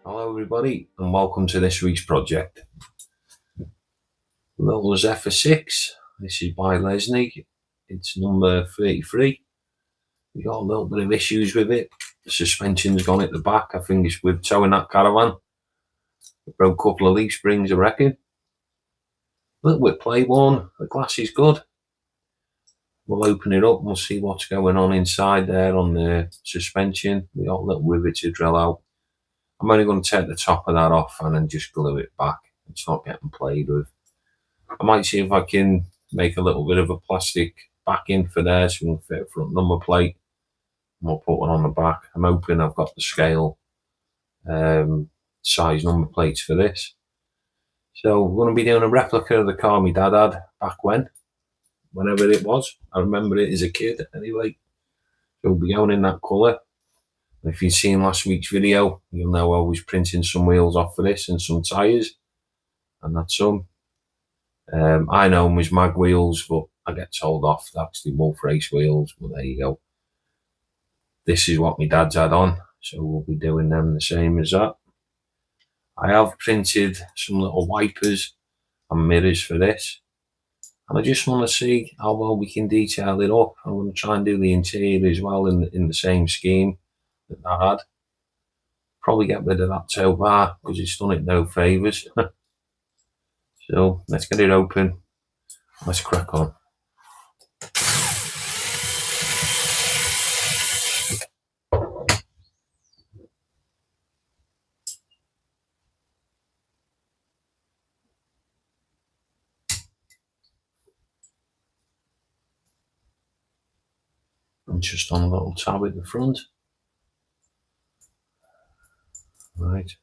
Hello everybody and welcome to this week's project. Little Zephyr 6, this is by Lesney, it's number 33. We got a little bit of issues with it. The suspension's gone at the back, I think it's with towing that caravan. It broke a couple of leaf springs I reckon. A little bit play worn, the glass is good. We'll open it up and we'll see what's going on inside there on the suspension. We got a little rivet to drill out. I'm only going to take the top of that off and then just glue it back. It's not getting played with. I might see if I can make a little bit of a plastic backing for there so we can fit a front number plate. And we'll put one on the back. I'm hoping I've got the scale size number plates for this. So we're going to be doing a replica of the car my dad had back whenever it was. I remember it as a kid anyway. So we'll be going in that colour. If you've seen last week's video, you'll know I was printing some wheels off for this and some tyres. And that's some. I know them as mag wheels, but I get told off they're actually Wolf Race wheels. Well, there you go. This is what my dad's had on, so we'll be doing them the same as that. I have printed some little wipers and mirrors for this. And I just want to see how well we can detail it up. I'm going to try and do the interior as well in the same scheme that I had. Probably get rid of that tow bar because it's done it no favours. So let's get it open. Let's crack on. I'm just on a little tab at the front. Right.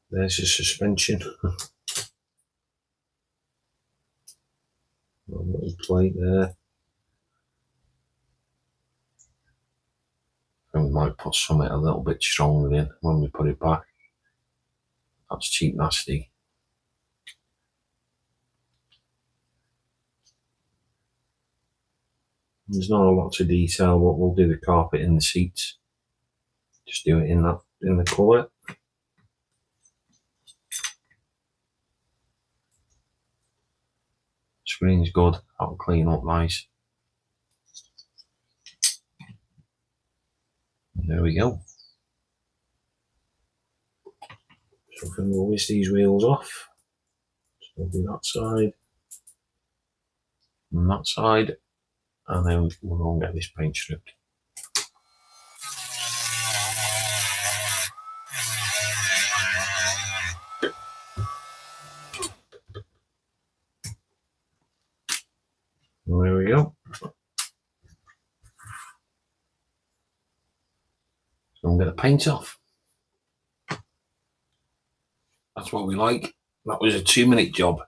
There's the suspension. A little plate there. And we might put something a little bit stronger in when we put it back. That's cheap nasty. There's not a lot to detail, but we'll do the carpet in the seats. Just do it in the colour. Screen's good, that'll clean up nice. And there we go. So we can whiz these wheels off. So we'll do that side and that side, and then we'll go and get this paint stripped. There we go. So I'm going to paint off. That's what we like. That was a 2-minute job.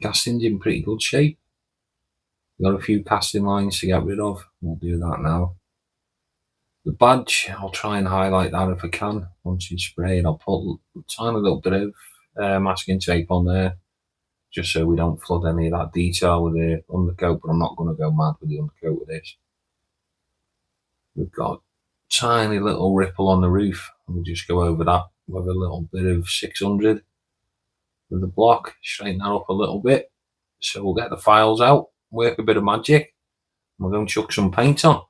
Casting's in pretty good shape. Got a few casting lines to get rid of. We'll do that now. The badge, I'll try and highlight that if I can. Once it's sprayed, I'll put a tiny little bit of masking tape on there, just so we don't flood any of that detail with the undercoat, but I'm not going to go mad with the undercoat with this. We've got a tiny little ripple on the roof. We'll just go over that with a little bit of 600 with the block, straighten that up a little bit. So we'll get the files out, work a bit of magic, and we're going to chuck some paint on.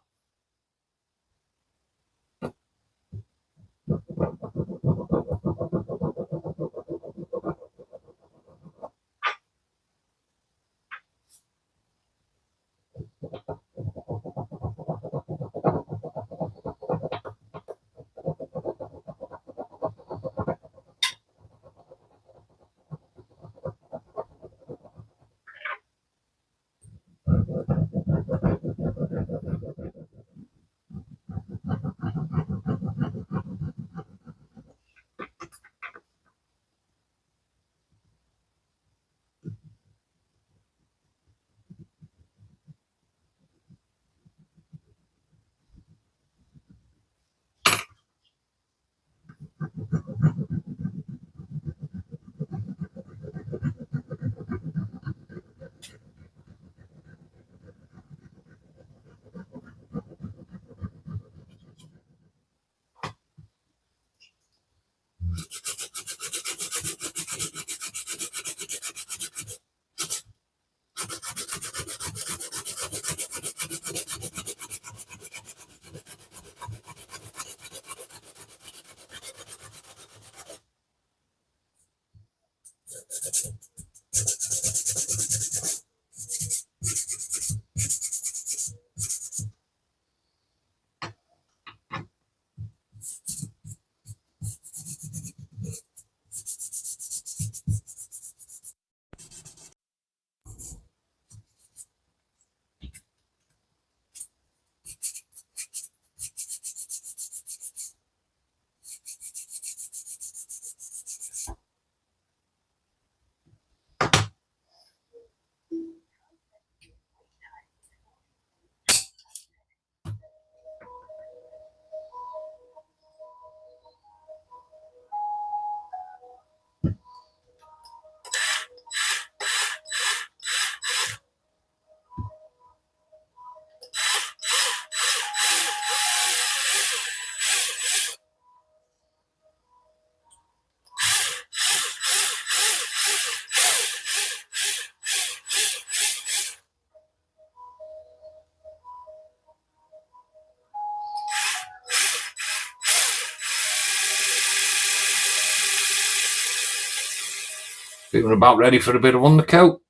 Feeling about ready for a bit of undercoat.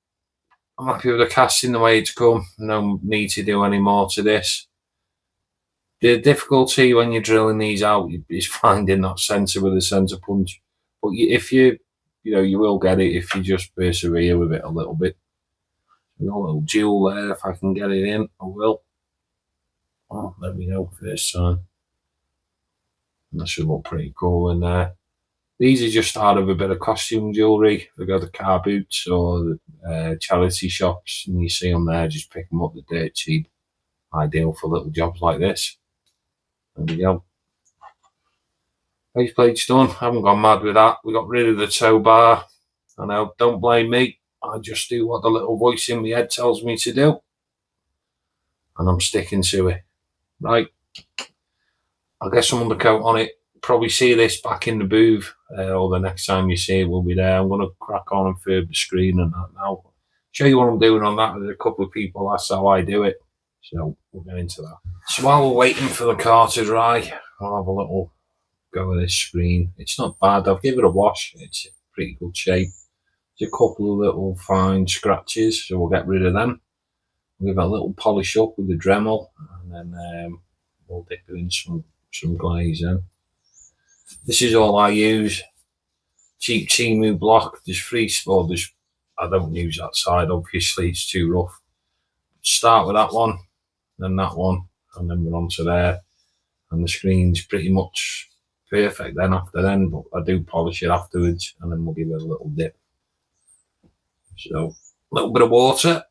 I'm happy with the casting the way it's come. No need to do any more to this. The difficulty when you're drilling these out is finding that centre with a centre punch. But if you will get it if you just persevere with it a little bit. Got a little jewel there. If I can get it in, I will. Oh, there we go. First time. That should look pretty cool in there. These are just out of a bit of costume jewellery. They go to car boots or charity shops, and you see them there. Just pick them up. They're dirt cheap. Ideal for little jobs like this. There we go. Faceplate's done. Haven't gone mad with that. We got rid of the tow bar. I know, don't blame me. I just do what the little voice in my head tells me to do. And I'm sticking to it. Right. I'll get some undercoat on it. Probably see this back in the booth, or the next time you see it will be there. I'm going to crack on and furb the screen and that now. Show you what I'm doing on that. There's a couple of people, that's how I do it. So we'll get into that. So while we're waiting for the car to dry, I'll have a little go with this screen. It's not bad. I'll give it a wash. It's in pretty good shape. There's a couple of little fine scratches, so we'll get rid of them. We'll give it a little polish up with the Dremel, and then we'll dip it in some glaze in. This is all I use. Cheap Timu block. There's free, or I don't use that side, obviously, it's too rough. Start with that one, then that one, and then we're on to there. And the screen's pretty much perfect then after then, but I do polish it afterwards, and then we'll give it a little dip. So, a little bit of water.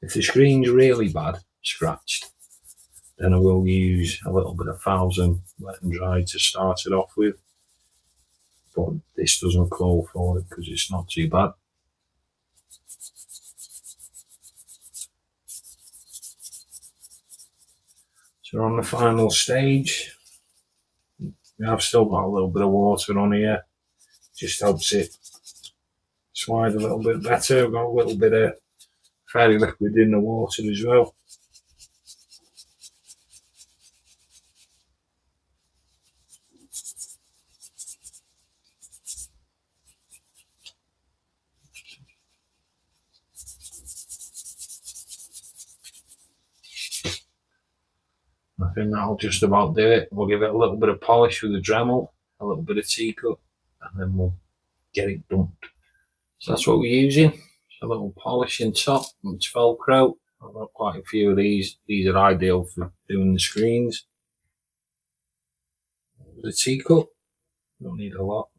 If the screen's really bad, scratched, then I will use a little bit of 1000 wet and dry to start it off with. But this doesn't call for it because it's not too bad. So we're on the final stage. I've still got a little bit of water on here. Just helps it slide a little bit better. I've got a little bit of fairy liquid in the water as well. I think that'll just about do it. We'll give it a little bit of polish with the Dremel, a little bit of teacup, and then we'll get it dumped. So that's what we're using. A little polish in top, it's Velcro. I've got quite a few of these. These are ideal for doing the screens. The teacup, don't need a lot.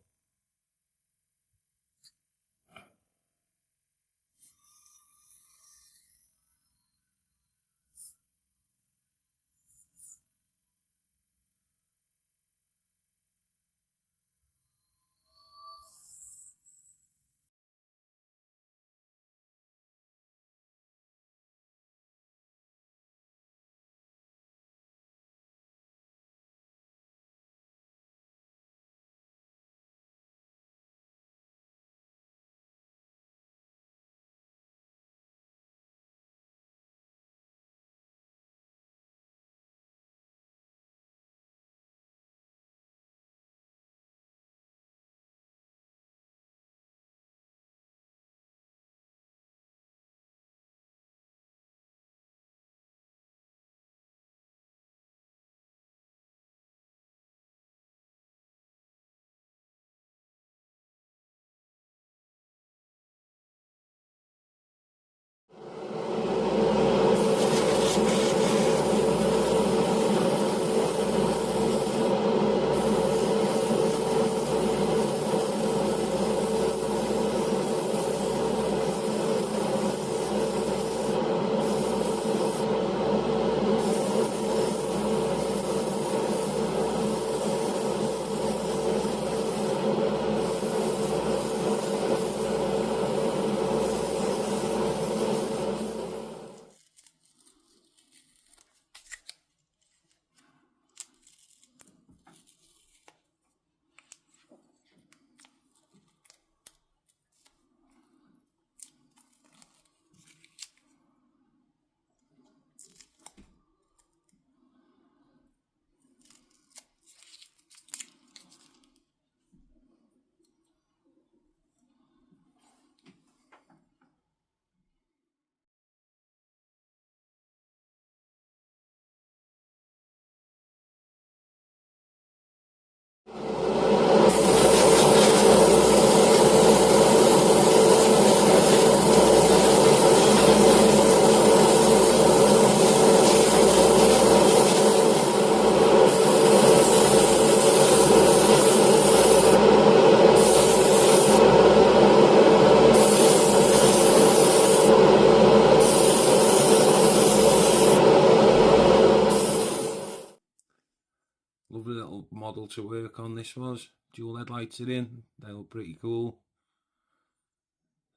Lovely little model to work on this was. Dual headlights are in. They look pretty cool.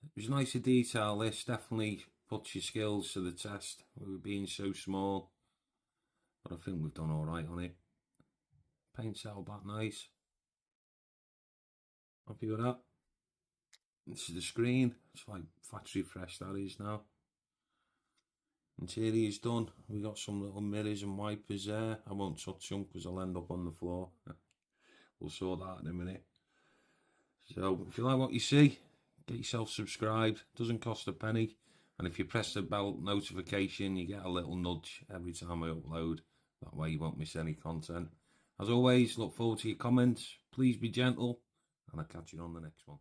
It was nice to detail this. Definitely puts your skills to the test with it being so small. But I think we've done alright on it. Paint settled back nice. Happy with that. This is the screen. It's like factory fresh that is now. Interior's done. We got some little mirrors and wipers there. I won't touch them because I'll end up on the floor. We'll sort that in a minute. So if you like what you see, get yourself subscribed. Doesn't cost a penny. And if you press the bell notification, you get a little nudge every time I upload. That way you won't miss any content. As always, look forward to your comments. Please be gentle. And I'll catch you on the next one.